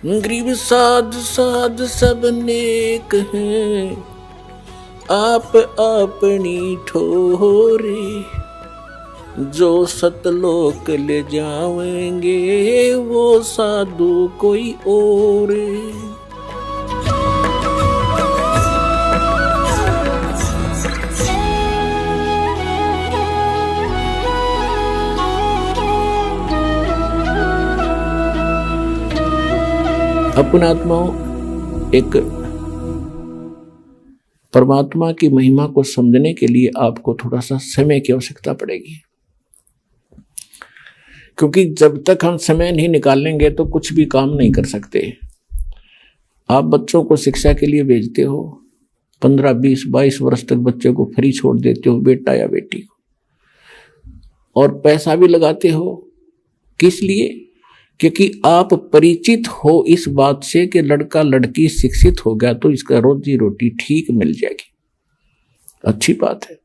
गरीब साध साध सब नेक हैं, आप अपनी ठोरे, जो सतलोक ले जाएंगे वो साधु कोई और। अपना आत्माओं, एक परमात्मा की महिमा को समझने के लिए आपको थोड़ा सा समय की आवश्यकता पड़ेगी, क्योंकि जब तक हम समय नहीं निकालेंगे तो कुछ भी काम नहीं कर सकते। आप बच्चों को शिक्षा के लिए भेजते हो, 15, 20, 22 वर्ष तक बच्चे को फ्री छोड़ देते हो, बेटा या बेटी को, और पैसा भी लगाते हो। किस लिए? क्योंकि आप परिचित हो इस बात से कि लड़का लड़की शिक्षित हो गया तो इसका रोजी रोटी ठीक मिल जाएगी, अच्छी बात है।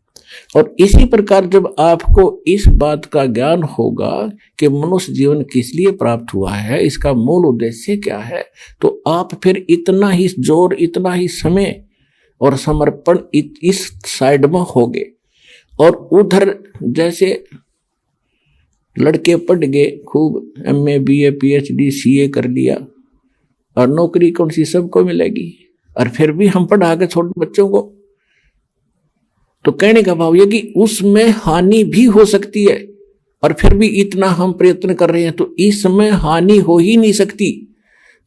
और इसी प्रकार जब आपको इस बात का ज्ञान होगा कि मनुष्य जीवन किस लिए प्राप्त हुआ है, इसका मूल उद्देश्य क्या है, तो आप फिर इतना ही जोर, इतना ही समय और समर्पण इस साइड में होगे। और उधर जैसे लड़के पढ़ गए, खूब MA BA PhD CA कर लिया, और नौकरी कौन सी सबको मिलेगी, और फिर भी हम पढ़ा के छोटे बच्चों को, तो कहने का भाव यह कि उसमें हानि भी हो सकती है। और फिर भी इतना हम प्रयत्न कर रहे हैं तो इसमें हानि हो ही नहीं सकती।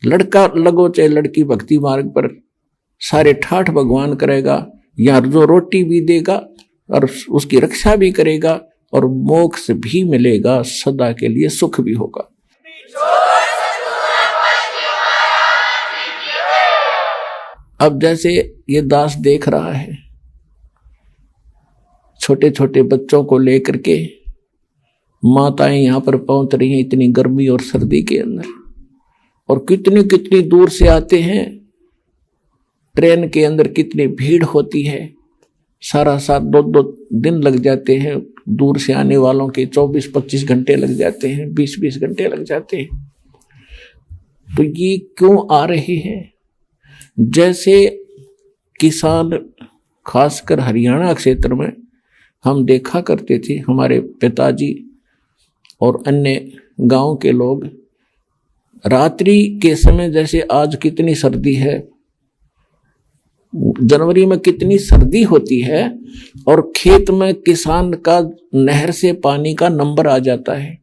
लड़का लगो चाहे लड़की भक्ति मार्ग पर, सारे ठाठ भगवान करेगा, या जो रोटी भी देगा और उसकी रक्षा भी करेगा, और मोक्ष भी मिलेगा, सदा के लिए सुख भी होगा। अब जैसे ये दास देख रहा है, छोटे छोटे बच्चों को लेकर के माताएं यहां पर पहुंच रही हैं इतनी गर्मी और सर्दी के अंदर, और कितनी कितनी दूर से आते हैं। ट्रेन के अंदर कितनी भीड़ होती है, सारा साथ 2-2 दिन लग जाते हैं। दूर से आने वालों के 24-25 घंटे लग जाते हैं, 20-20 घंटे लग जाते हैं। तो ये क्यों आ रहे हैं? जैसे किसान, खासकर हरियाणा क्षेत्र में हम देखा करते थे, हमारे पिताजी और अन्य गांव के लोग, रात्रि के समय जैसे आज कितनी सर्दी है, जनवरी में कितनी सर्दी होती है, और खेत में किसान का नहर से पानी का नंबर आ जाता है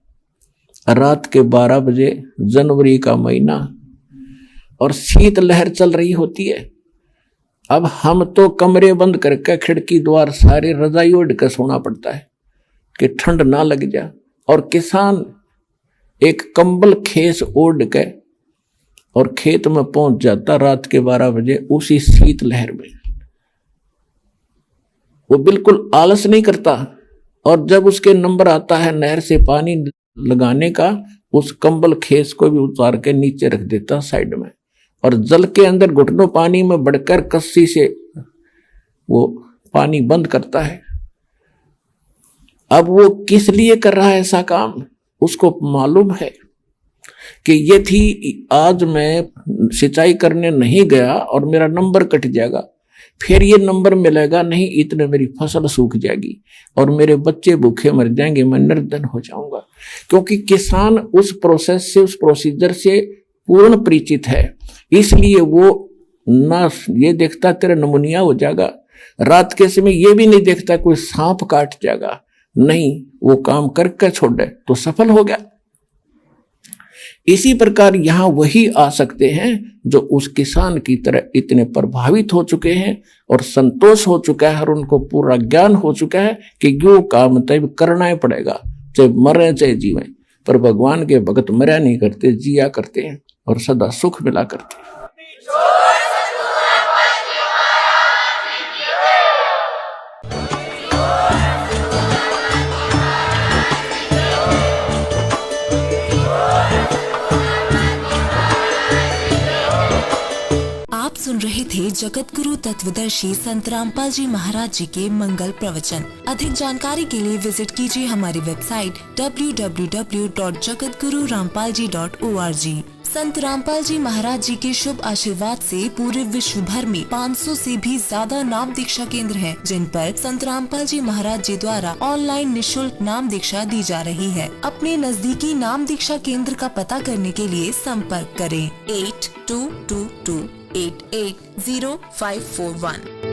रात के 12 बजे, जनवरी का महीना, और शीत लहर चल रही होती है। अब हम तो कमरे बंद करके खिड़की द्वार सारे रजाई ओढ़ कर सोना पड़ता है कि ठंड ना लग जाए, और किसान एक कंबल खेस ओढ़ के और खेत में पहुंच जाता रात के 12 बजे उसी शीत लहर में। वो बिल्कुल आलस नहीं करता, और जब उसके नंबर आता है नहर से पानी लगाने का, उस कंबल खेस को भी उतार के नीचे रख देता साइड में, और जल के अंदर घुटनों पानी में बढ़कर कस्सी से वो पानी बंद करता है। अब वो किस लिए कर रहा है ऐसा काम, उसको मालूम है कि यदि आज मैं सिंचाई करने नहीं गया और मेरा नंबर कट जाएगा, फिर ये नंबर मिलेगा नहीं, इतने मेरी फसल सूख जाएगी और मेरे बच्चे भूखे मर जाएंगे, मैं निर्धन हो जाऊंगा। क्योंकि किसान उस प्रोसेस से, उस प्रोसीजर से पूर्ण परिचित है, इसलिए वो ना ये देखता तेरा नमूनिया हो जाएगा, रात के समय ये भी नहीं देखता कोई सांप काट जाएगा, नहीं, वो काम करके छोड़े तो सफल हो गया। इसी प्रकार यहां वही आ सकते हैं जो उस किसान की तरह इतने प्रभावित हो चुके हैं और संतोष हो चुका है, और उनको पूरा ज्ञान हो चुका है कि जो काम तय करना ही पड़ेगा, चाहे मरे चाहे जीवे। पर भगवान के भगत मरा नहीं करते, जिया करते हैं और सदा सुख मिला करते हैं। सुन रहे थे जगत गुरु तत्वदर्शी संत रामपाल जी महाराज जी के मंगल प्रवचन। अधिक जानकारी के लिए विजिट कीजिए हमारी वेबसाइट www.jagatgururampalji.org। संत रामपाल जी महाराज जी के शुभ आशीर्वाद से पूरे विश्व भर में 500 से भी ज्यादा नाम दीक्षा केंद्र हैं, जिन पर संत रामपाल जी महाराज जी द्वारा ऑनलाइन निशुल्क नाम दीक्षा दी जा रही है। अपने नजदीकी नाम दीक्षा केंद्र का पता करने के लिए संपर्क करें 8222880541।